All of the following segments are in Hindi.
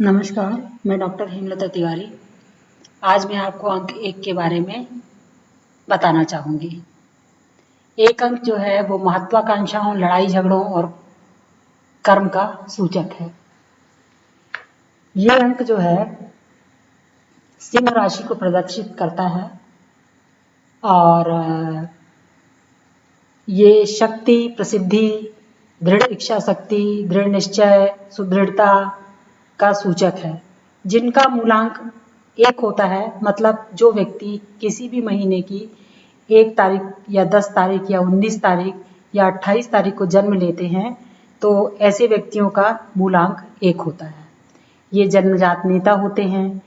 नमस्कार, मैं डॉक्टर हेमलता तिवारी। आज मैं आपको अंक 1 के बारे में बताना चाहूँगी। एक अंक जो है वो महत्वाकांक्षाओं, लड़ाई झगड़ों और कर्म का सूचक है। ये अंक जो है सिंह राशि को प्रदर्शित करता है और ये शक्ति, प्रसिद्धि, दृढ़ इच्छा शक्ति, दृढ़ निश्चय, सुदृढ़ता का सूचक है। जिनका मूलांक 1 होता है, मतलब जो व्यक्ति किसी भी महीने की 1 तारीख या 10 तारीख या 19 तारीख या 28 तारीख को जन्म लेते हैं, तो ऐसे व्यक्तियों का मूलांक 1 होता है। ये जन्मजात नेता होते हैं,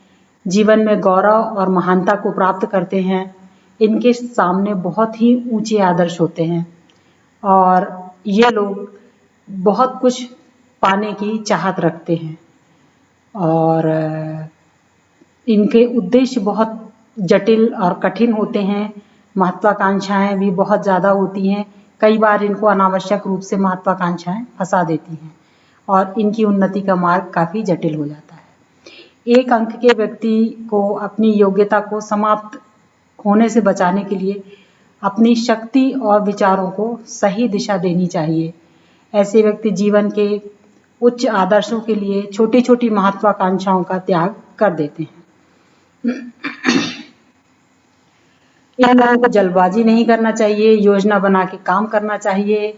जीवन में गौरव और महानता को प्राप्त करते हैं। इनके सामने बहुत ही ऊंचे आदर्श होते हैं और ये लोग बहुत कुछ पाने की चाहत रखते हैं और इनके उद्देश्य बहुत जटिल और कठिन होते हैं। महत्वाकांक्षाएं भी बहुत ज़्यादा होती हैं। कई बार इनको अनावश्यक रूप से महत्वाकांक्षाएं फंसा देती हैं और इनकी उन्नति का मार्ग काफ़ी जटिल हो जाता है। 1 अंक के व्यक्ति को अपनी योग्यता को समाप्त होने से बचाने के लिए अपनी शक्ति और विचारों को सही दिशा देनी चाहिए। ऐसे व्यक्ति जीवन के उच्च आदर्शों के लिए छोटी छोटी महत्वाकांक्षाओं का त्याग कर देते हैं। इन लोगों को जल्दबाजी नहीं करना चाहिए, योजना बना के काम करना चाहिए,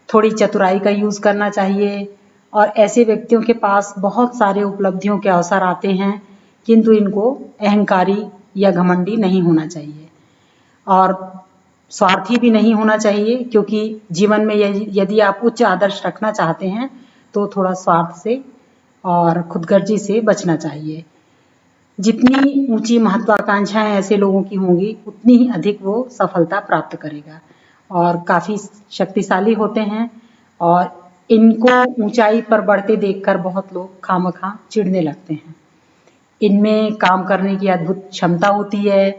थोड़ी चतुराई का यूज करना चाहिए और ऐसे व्यक्तियों के पास बहुत सारे उपलब्धियों के अवसर आते हैं, किंतु इनको अहंकारी या घमंडी नहीं होना चाहिए और स्वार्थी भी नहीं होना चाहिए, क्योंकि जीवन में यदि आप उच्च आदर्श रखना चाहते हैं तो थोड़ा स्वार्थ से और खुदगर्जी से बचना चाहिए। जितनी ऊंची महत्वाकांक्षाएं ऐसे लोगों की होंगी, उतनी ही अधिक वो सफलता प्राप्त करेगा और काफ़ी शक्तिशाली होते हैं और इनको ऊंचाई पर बढ़ते देखकर बहुत लोग खामखा चिढ़ने लगते हैं। इनमें काम करने की अद्भुत क्षमता होती है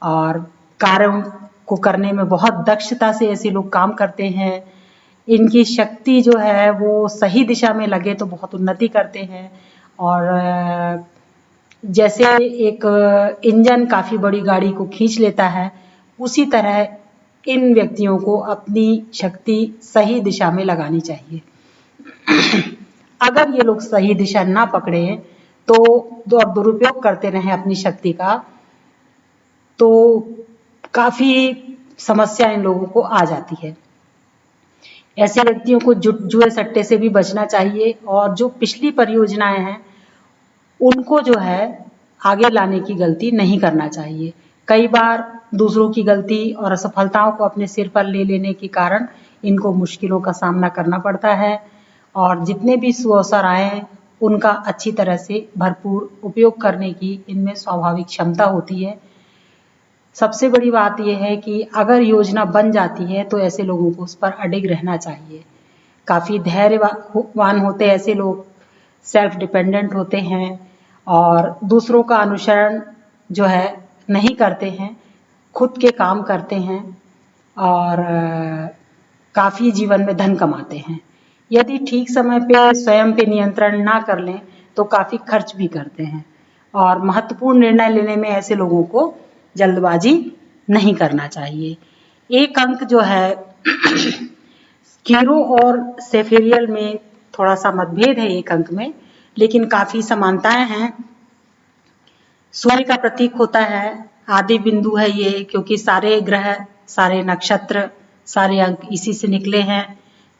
और कार्यों को करने में बहुत दक्षता से ऐसे लोग काम करते हैं। इनकी शक्ति जो है वो सही दिशा में लगे तो बहुत उन्नति करते हैं और जैसे एक इंजन काफ़ी बड़ी गाड़ी को खींच लेता है, उसी तरह इन व्यक्तियों को अपनी शक्ति सही दिशा में लगानी चाहिए। अगर ये लोग सही दिशा ना पकड़े तो दुरुपयोग करते रहें अपनी शक्ति का, तो काफ़ी समस्या इन लोगों को आ जाती है। ऐसे व्यक्तियों को जुए सट्टे से भी बचना चाहिए और जो पिछली परियोजनाएं हैं उनको जो है आगे लाने की गलती नहीं करना चाहिए। कई बार दूसरों की गलती और असफलताओं को अपने सिर पर ले लेने के कारण इनको मुश्किलों का सामना करना पड़ता है और जितने भी सुअवसर आए उनका अच्छी तरह से भरपूर उपयोग करने की इनमें स्वाभाविक क्षमता होती है। सबसे बड़ी बात यह है कि अगर योजना बन जाती है तो ऐसे लोगों को उस पर अडिग रहना चाहिए। काफ़ी धैर्यवान होते हैं ऐसे लोग, सेल्फ डिपेंडेंट होते हैं और दूसरों का अनुसरण जो है नहीं करते हैं, खुद के काम करते हैं और काफ़ी जीवन में धन कमाते हैं। यदि ठीक समय पे स्वयं पे नियंत्रण ना कर लें तो काफ़ी खर्च भी करते हैं और महत्वपूर्ण निर्णय लेने में ऐसे लोगों को जल्दबाजी नहीं करना चाहिए। 1 अंक जो है कीरो और सेफेरियल में थोड़ा सा मतभेद है 1 अंक में, लेकिन काफ़ी समानताएं हैं। सूर्य का प्रतीक होता है, आदि बिंदु है ये, क्योंकि सारे ग्रह, सारे नक्षत्र, सारे अंक इसी से निकले हैं,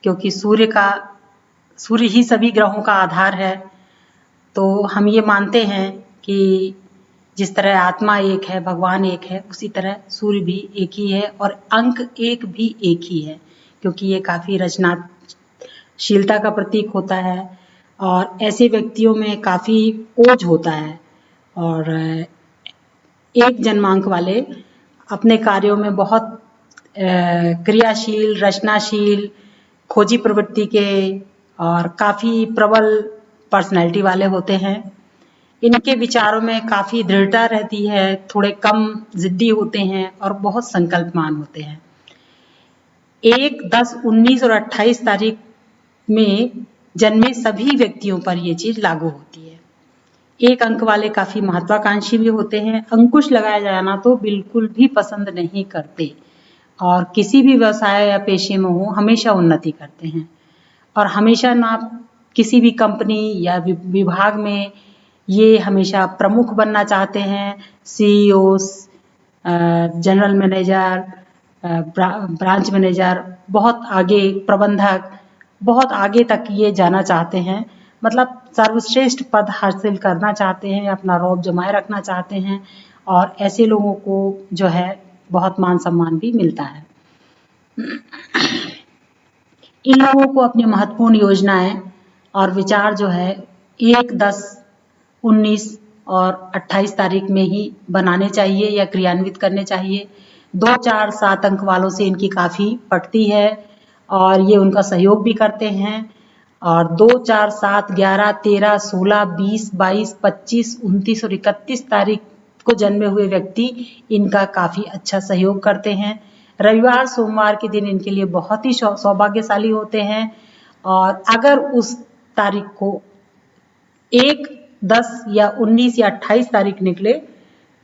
क्योंकि सूर्य ही सभी ग्रहों का आधार है। तो हम ये मानते हैं कि जिस तरह आत्मा एक है, भगवान एक है, उसी तरह सूर्य भी एक ही है और अंक 1 भी एक ही है, क्योंकि ये काफ़ी रचनाशीलता का प्रतीक होता है और ऐसे व्यक्तियों में काफ़ी ओज होता है और 1 जन्मांक वाले अपने कार्यों में बहुत क्रियाशील, रचनाशील, खोजी प्रवृत्ति के और काफ़ी प्रबल पर्सनैलिटी वाले होते हैं। इनके विचारों में काफ़ी दृढ़ता रहती है, थोड़े कम जिद्दी होते हैं और बहुत संकल्पमान होते हैं। 1, 10, 19 और 28 तारीख में जन्मे सभी व्यक्तियों पर ये चीज़ लागू होती है। एक अंक वाले काफी महत्वाकांक्षी भी होते हैं। अंकुश लगाया जाना तो बिल्कुल भी पसंद नहीं करते और किसी भी व्यवसाय या पेशे में हो हमेशा उन्नति करते हैं और हमेशा ना किसी भी कंपनी या विभाग में ये हमेशा प्रमुख बनना चाहते हैं। CEO, general manager, branch manager, बहुत आगे प्रबंधक, बहुत आगे तक ये जाना चाहते हैं। मतलब सर्वश्रेष्ठ पद हासिल करना चाहते हैं, अपना रौब जमाए रखना चाहते हैं और ऐसे लोगों को जो है बहुत मान सम्मान भी मिलता है। इन लोगों को अपनी महत्वपूर्ण योजनाएं और विचार जो है 1, 10, 19 और 28 तारीख में ही बनाने चाहिए या क्रियान्वित करने चाहिए। 2, 4, 7 अंक वालों से इनकी काफ़ी पटती है और ये उनका सहयोग भी करते हैं और 2, 4, 7, 11, 13, 16, 20, 22, 25, 29 और 31 तारीख को जन्मे हुए व्यक्ति इनका काफ़ी अच्छा सहयोग करते हैं। रविवार, सोमवार के दिन इनके लिए बहुत ही सौभाग्यशाली होते हैं और अगर उस तारीख को 1, 10 या 19 या 28 तारीख निकले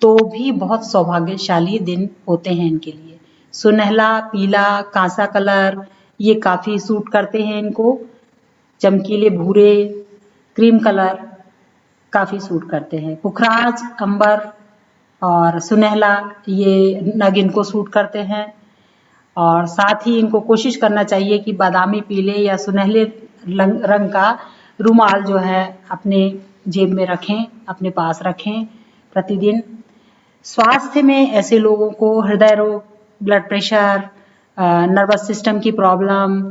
तो भी बहुत सौभाग्यशाली दिन होते हैं इनके लिए। सुनहला, पीला, कांसा कलर ये काफ़ी सूट करते हैं इनको। चमकीले भूरे, क्रीम कलर काफ़ी सूट करते हैं। पुखराज, अंबर और सुनहला ये नग इनको सूट करते हैं और साथ ही इनको कोशिश करना चाहिए कि बादामी पीले या सुनहले रंग का रुमाल जो है अपने जेब में रखें, अपने पास रखें प्रतिदिन। स्वास्थ्य में ऐसे लोगों को हृदय रोग, ब्लड प्रेशर, नर्वस सिस्टम की प्रॉब्लम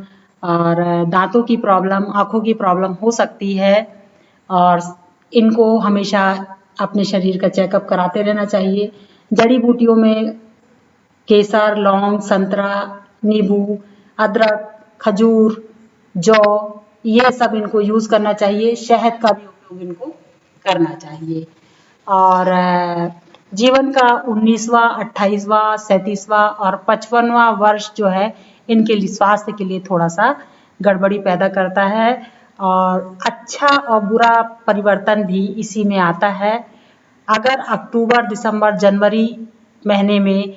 और दांतों की प्रॉब्लम, आँखों की प्रॉब्लम हो सकती है और इनको हमेशा अपने शरीर का चेकअप कराते रहना चाहिए। जड़ी बूटियों में केसर, लौंग, संतरा, नींबू, अदरक, खजूर, जौ ये सब इनको यूज़ करना चाहिए। शहद का भी उपयोग इनको करना चाहिए और जीवन का 19वां, 28वां, 37वां और 55वां वर्ष जो है इनके लिए स्वास्थ्य के लिए थोड़ा सा गड़बड़ी पैदा करता है और अच्छा और बुरा परिवर्तन भी इसी में आता है। अगर अक्टूबर, दिसंबर, जनवरी महीने में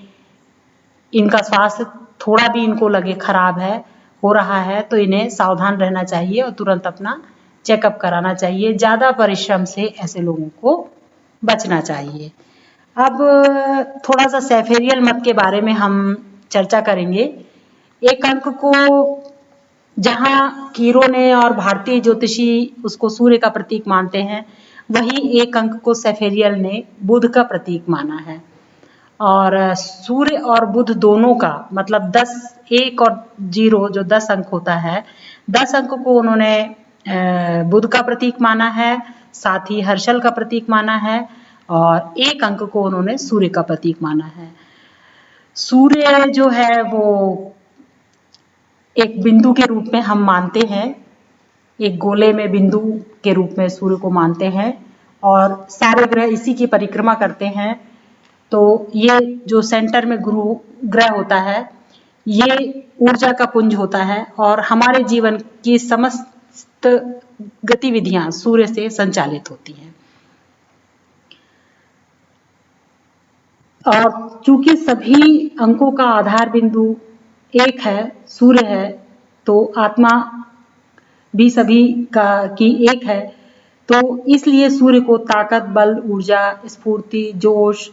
इनका स्वास्थ्य थोड़ा भी इनको लगे खराब है, हो रहा है तो इन्हें सावधान रहना चाहिए और तुरंत अपना चेकअप कराना चाहिए। ज़्यादा परिश्रम से ऐसे लोगों को बचना चाहिए। अब थोड़ा सा सेफेरियल मत के बारे में हम चर्चा करेंगे। एक अंक को जहाँ कीरों ने और भारतीय ज्योतिषी उसको सूर्य का प्रतीक मानते हैं, वही एक अंक को सेफेरियल ने बुध का प्रतीक माना है और सूर्य और बुध दोनों का मतलब 10, 1 और 0 जो 10 अंक होता है, 10 अंक को उन्होंने बुध का प्रतीक माना है, साथ ही हर्षल का प्रतीक माना है और 1 अंक को उन्होंने सूर्य का प्रतीक माना है। सूर्य जो है वो एक बिंदु के रूप में हम मानते हैं, एक गोले में बिंदु के रूप में सूर्य को मानते हैं और सारे ग्रह इसी की परिक्रमा करते हैं। तो ये जो सेंटर में गुरु ग्रह होता है ये ऊर्जा का पुंज होता है और हमारे जीवन की समस्त गतिविधियां सूर्य से संचालित होती हैं। और चूंकि सभी अंकों का आधार बिंदु एक है, सूर्य है, तो आत्मा भी सभी की एक है, तो इसलिए सूर्य को ताकत, बल, ऊर्जा, स्फूर्ति, जोश,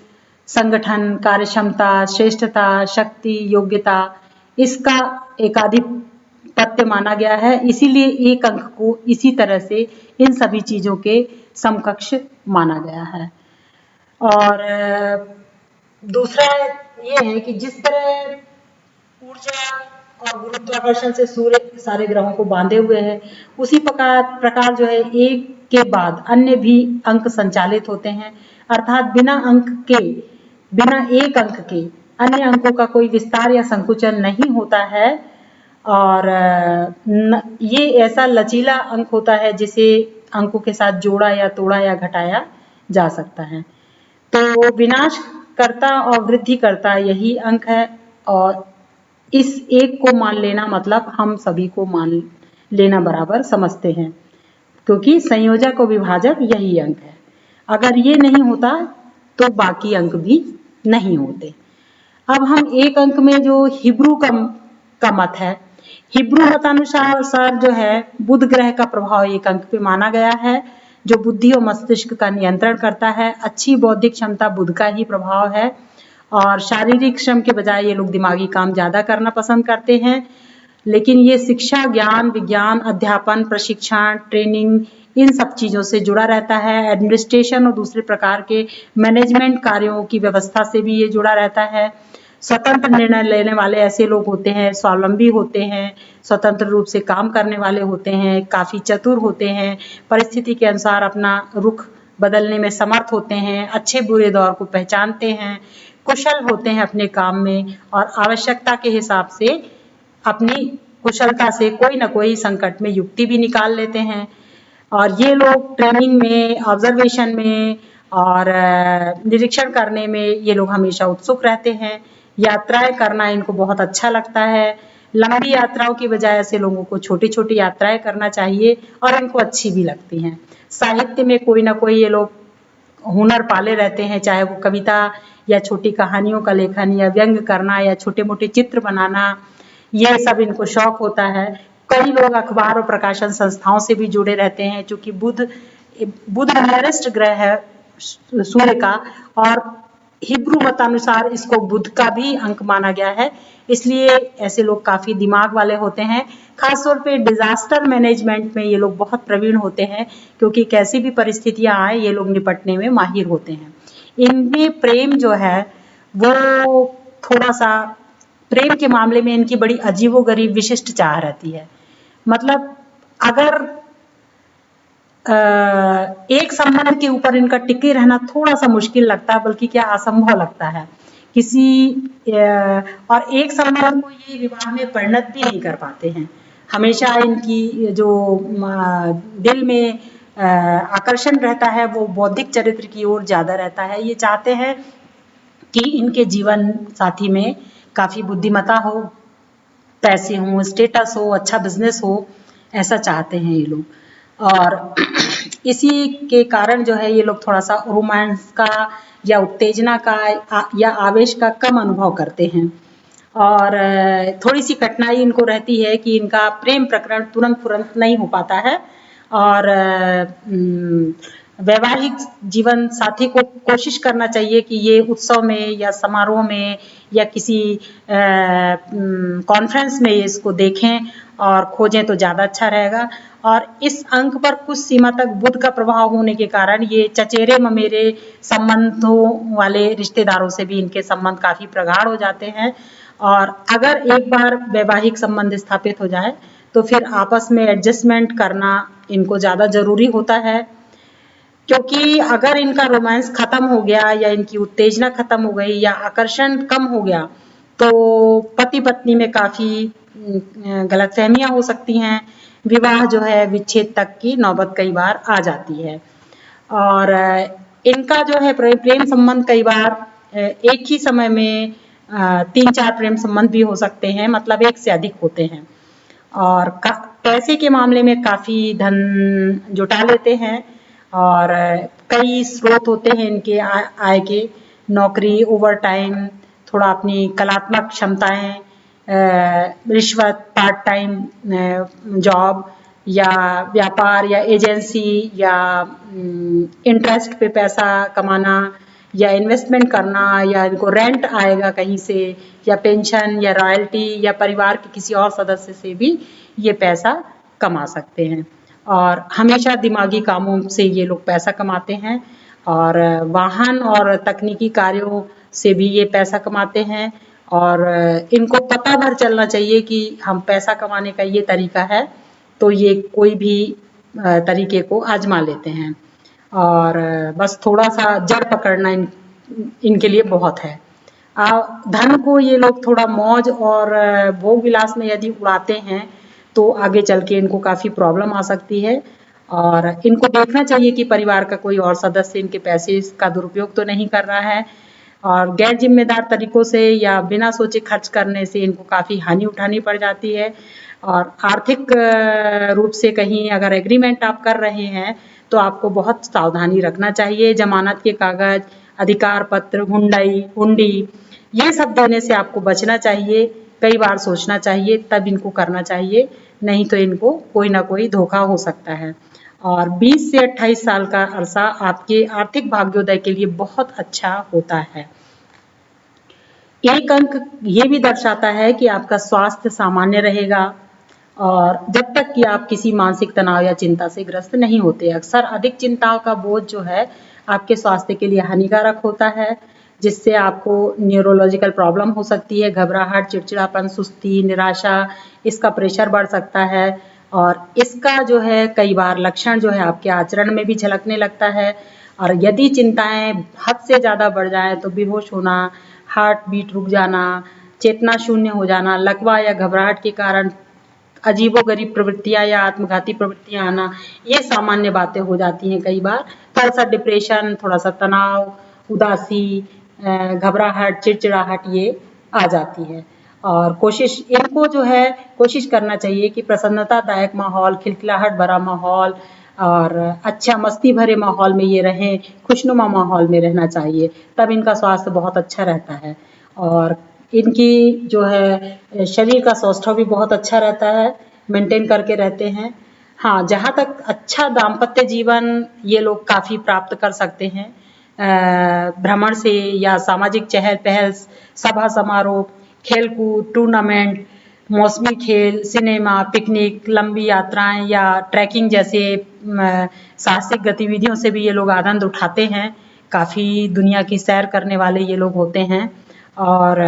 संगठन, कार्यक्षमता, श्रेष्ठता, शक्ति, योग्यता इसका एकाधिपत्य माना गया है। इसीलिए एक अंक को इसी तरह से इन सभी चीजों के समकक्ष माना गया है। और दूसरा ये है कि जिस तरह ऊर्जा और गुरुत्वाकर्षण से सूर्य सारे ग्रहों को बांधे हुए है, उसी प्रकार जो है एक के बाद अन्य भी अंक संचालित होते हैं, अर्थात बिना एक अंक के अन्य अंकों का कोई विस्तार या संकुचन नहीं होता है और ये ऐसा लचीला अंक होता है जिसे अंकों के साथ जोड़ा या तोड़ा या घटाया जा सकता है। तो विनाश करता और वृद्धि करता यही अंक है और इस एक को मान लेना मतलब हम सभी को मान लेना बराबर समझते हैं, क्योंकि संयोजक और विभाजक यही अंक है। अगर ये नहीं होता तो बाकी अंक भी नहीं होते। अब हम एक अंक में जो हिब्रू का मत है, हिब्रू मतानुसार जो है बुध ग्रह का प्रभाव एक अंक पे माना गया है, जो बुद्धि और मस्तिष्क का नियंत्रण करता है। अच्छी बौद्धिक क्षमता बुध का ही प्रभाव है और शारीरिक श्रम के बजाय ये लोग दिमागी काम ज्यादा करना पसंद करते हैं। लेकिन ये शिक्षा, ज्ञान, विज्ञान, अध्यापन, प्रशिक्षण, ट्रेनिंग, इन सब चीजों से जुड़ा रहता है। एडमिनिस्ट्रेशन और दूसरे प्रकार के मैनेजमेंट कार्यों की व्यवस्था से भी ये जुड़ा रहता है। स्वतंत्र निर्णय लेने वाले ऐसे लोग होते हैं, स्वावलंबी होते हैं, स्वतंत्र रूप से काम करने वाले होते हैं, काफी चतुर होते हैं, परिस्थिति के अनुसार अपना रुख बदलने में समर्थ होते हैं, अच्छे बुरे दौर को पहचानते हैं, कुशल होते हैं अपने काम में और आवश्यकता के हिसाब से अपनी कुशलता से कोई ना कोई संकट में युक्ति भी निकाल लेते हैं। और ये लोग ट्रेनिंग में, ऑब्जर्वेशन में और निरीक्षण करने में ये लोग हमेशा उत्सुक रहते हैं। यात्राएं करना इनको बहुत अच्छा लगता है। लंबी यात्राओं की बजाय ऐसे लोगों को छोटी छोटी यात्राएं करना चाहिए और इनको अच्छी भी लगती हैं। साहित्य में कोई ना कोई ये लोग हुनर पाले रहते हैं, चाहे वो कविता या छोटी कहानियों का लेखन या व्यंग करना या छोटे मोटे चित्र बनाना, ये सब इनको शौक होता है। कई लोग अखबार और प्रकाशन संस्थाओं से भी जुड़े रहते हैं, क्योंकि बुध नियरेस्ट ग्रह है सूर्य का और हिब्रू मतानुसार इसको बुध का भी अंक माना गया है। इसलिए ऐसे लोग काफी दिमाग वाले होते हैं। खासतौर पे डिजास्टर मैनेजमेंट में ये लोग बहुत प्रवीण होते हैं, क्योंकि कैसी भी परिस्थितियां आए ये लोग निपटने में माहिर होते हैं। इनमें प्रेम जो है वो थोड़ा सा, प्रेम के मामले में इनकी बड़ी अजीबोगरीब विशिष्ट चाह रहती है। मतलब अगर एक संबंध के ऊपर इनका टिके रहना थोड़ा सा मुश्किल लगता है, बल्कि क्या असंभव लगता है। और एक संबंध को ये विवाह में परिणत भी नहीं कर पाते हैं। हमेशा इनकी जो दिल में आकर्षण रहता है वो बौद्धिक चरित्र की ओर ज्यादा रहता है। ये चाहते हैं कि इनके जीवन साथी में काफी बुद्धिमता हो, पैसे हो, स्टेटस हो, अच्छा बिजनेस हो, ऐसा चाहते हैं ये लोग। और इसी के कारण जो है ये लोग थोड़ा सा रोमांस का या उत्तेजना का या आवेश का कम अनुभव करते हैं। और थोड़ी सी कठिनाई इनको रहती है कि इनका प्रेम प्रकरण तुरंत नहीं हो पाता है और वैवाहिक जीवन साथी को कोशिश करना चाहिए कि ये उत्सव में या समारोह में या किसी कॉन्फ्रेंस में इसको देखें और खोजें तो ज्यादा अच्छा रहेगा। और इस अंक पर कुछ सीमा तक बुध का प्रभाव होने के कारण ये चचेरे ममेरे संबंधों वाले रिश्तेदारों से भी इनके संबंध काफी प्रगाढ़ हो जाते हैं। और अगर एक बार वैवाहिक संबंध स्थापित हो जाए तो फिर आपस में एडजस्टमेंट करना इनको ज्यादा जरूरी होता है, क्योंकि अगर इनका रोमांस खत्म हो गया या इनकी उत्तेजना खत्म हो गई या आकर्षण कम हो गया तो पति पत्नी में काफी गलतफहमियां हो सकती हैं। विवाह जो है विच्छेद तक की नौबत कई बार आ जाती है। और इनका जो है प्रेम संबंध कई बार एक ही समय में 3-4 प्रेम संबंध भी हो सकते हैं, मतलब एक से अधिक होते हैं। और पैसे के मामले में काफी धन जुटा लेते हैं और कई स्रोत होते हैं इनके आय के, नौकरी, ओवर टाइम, थोड़ा अपनी कलात्मक क्षमताएं, रिश्वत, पार्ट टाइम जॉब या व्यापार या एजेंसी या इंटरेस्ट पे पैसा कमाना या इन्वेस्टमेंट करना या इनको रेंट आएगा कहीं से या पेंशन या रॉयल्टी या परिवार के किसी और सदस्य से भी ये पैसा कमा सकते हैं। और हमेशा दिमागी कामों से ये लोग पैसा कमाते हैं और वाहन और तकनीकी कार्यों से भी ये पैसा कमाते हैं। और इनको पता भर चलना चाहिए कि हम पैसा कमाने का ये तरीका है, तो ये कोई भी तरीके को आजमा लेते हैं। और बस थोड़ा सा जड़ पकड़ना इनके लिए बहुत है। धन को ये लोग थोड़ा मौज और भोग विलास में यदि उड़ाते हैं तो आगे चल के इनको काफी प्रॉब्लम आ सकती है। और इनको देखना चाहिए कि परिवार का कोई और सदस्य इनके पैसे का दुरुपयोग तो नहीं कर रहा है। और गैर जिम्मेदार तरीकों से या बिना सोचे खर्च करने से इनको काफ़ी हानि उठानी पड़ जाती है। और आर्थिक रूप से कहीं अगर एग्रीमेंट आप कर रहे हैं तो आपको बहुत सावधानी रखना चाहिए। जमानत के कागज, अधिकार पत्र, हुंडी ये सब देने से आपको बचना चाहिए। कई बार सोचना चाहिए तब इनको करना चाहिए, नहीं तो इनको कोई ना कोई धोखा हो सकता है। और 20 से 28 साल का अरसा आपके आर्थिक भाग्योदय के लिए बहुत अच्छा होता है। एक अंक ये भी दर्शाता है कि आपका स्वास्थ्य सामान्य रहेगा और जब तक कि आप किसी मानसिक तनाव या चिंता से ग्रस्त नहीं होते। अक्सर अधिक चिंताओं का बोझ जो है आपके स्वास्थ्य के लिए हानिकारक होता है, जिससे आपको न्यूरोलॉजिकल प्रॉब्लम हो सकती है, घबराहट, चिड़चिड़ापन, सुस्ती, निराशा, इसका प्रेशर बढ़ सकता है। और इसका जो है कई बार लक्षण जो है आपके आचरण में भी झलकने लगता है। और यदि चिंताएं हद से ज़्यादा बढ़ जाएं तो बेहोश होना, हार्ट बीट रुक जाना, चेतना शून्य हो जाना, लकवा या घबराहट के कारण अजीबोगरीब प्रवृत्तियां या आत्मघाती प्रवृत्तियां आना, ये सामान्य बातें हो जाती हैं। कई बार थोड़ा सा डिप्रेशन, थोड़ा सा तनाव, उदासी, घबराहट, चिड़चिड़ाहट ये आ जाती है। और इनको जो है कोशिश करना चाहिए कि प्रसन्नतादायक माहौल, खिलखिलाहट भरा माहौल और अच्छा मस्ती भरे माहौल में ये रहें, खुशनुमा माहौल में रहना चाहिए, तब इनका स्वास्थ्य बहुत अच्छा रहता है। और इनकी जो है शरीर का सौष्ठव भी बहुत अच्छा रहता है, मेंटेन करके रहते हैं। हाँ, जहाँ तक अच्छा दाम्पत्य जीवन ये लोग काफ़ी प्राप्त कर सकते हैं भ्रमण से या सामाजिक चहल पहल, सभा समारोह, खेलकूद, टूर्नामेंट, मौसमी खेल, सिनेमा, पिकनिक, लंबी यात्राएं या ट्रैकिंग जैसे साहसिक गतिविधियों से भी ये लोग आनंद उठाते हैं। काफ़ी दुनिया की सैर करने वाले ये लोग होते हैं। और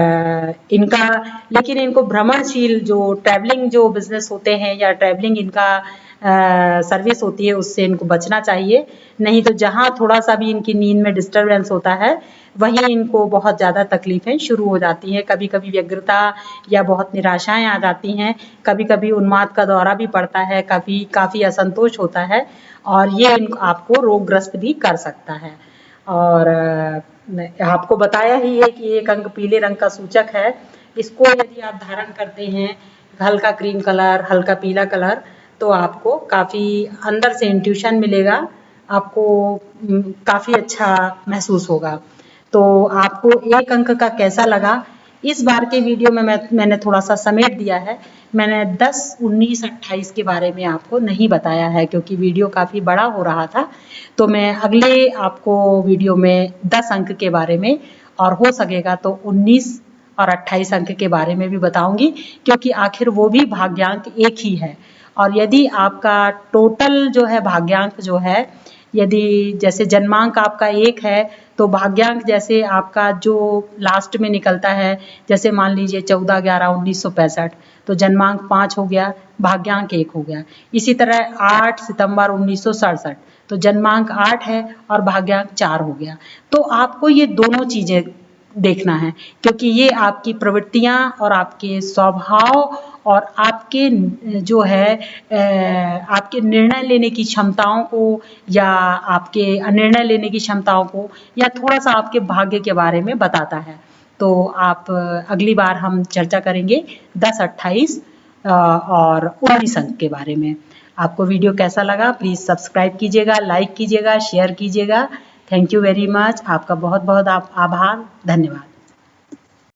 लेकिन इनको भ्रमणशील जो ट्रैवलिंग जो बिजनेस होते हैं या ट्रैवलिंग इनका सर्विस होती है उससे इनको बचना चाहिए। नहीं तो जहाँ थोड़ा सा भी इनकी नींद में डिस्टरबेंस होता है वहीं इनको बहुत ज़्यादा तकलीफें शुरू हो जाती हैं। कभी कभी व्यग्रता या बहुत निराशाएं आ जाती हैं, कभी कभी उन्माद का दौरा भी पड़ता है, कभी काफ़ी असंतोष होता है और ये आपको रोगग्रस्त भी कर सकता है। और आपको बताया ही है कि एक अंक पीले रंग का सूचक है। इसको यदि आप धारण करते हैं, हल्का क्रीम कलर, हल्का पीला कलर, तो आपको काफ़ी अंदर से इंट्यूशन मिलेगा, आपको काफ़ी अच्छा महसूस होगा। तो आपको एक अंक का कैसा लगा? इस बार के वीडियो में मैंने थोड़ा सा समेट दिया है। मैंने 10, 19, 28 के बारे में आपको नहीं बताया है क्योंकि वीडियो काफ़ी बड़ा हो रहा था। तो मैं अगले आपको वीडियो में 10 अंक के बारे में और हो सकेगा तो 19 और 28 अंक के बारे में भी बताऊंगी, क्योंकि आखिर वो भी भाग्यांक एक ही है। और यदि आपका टोटल जो है भाग्यांक जो है, यदि जैसे जन्मांक आपका 1 है तो भाग्यांक जैसे आपका जो लास्ट में निकलता है, जैसे मान लीजिए 14/11/1965, तो जन्मांक 5 हो गया, भाग्यांक 1 हो गया। इसी तरह 8 सितंबर 1967, तो जन्मांक 8 है और भाग्यांक 4 हो गया। तो आपको ये दोनों चीजें देखना है, क्योंकि ये आपकी प्रवृत्तियां और आपके स्वभाव और आपके जो है आपके निर्णय लेने की क्षमताओं को या आपके निर्णय लेने की क्षमताओं को या थोड़ा सा आपके भाग्य के बारे में बताता है। तो आप अगली बार हम चर्चा करेंगे 10, 28 और 19 अंक के बारे में। आपको वीडियो कैसा लगा प्लीज़ सब्सक्राइब कीजिएगा, लाइक कीजिएगा, शेयर कीजिएगा। Thank you very much. आपका बहुत बहुत आभार, धन्यवाद।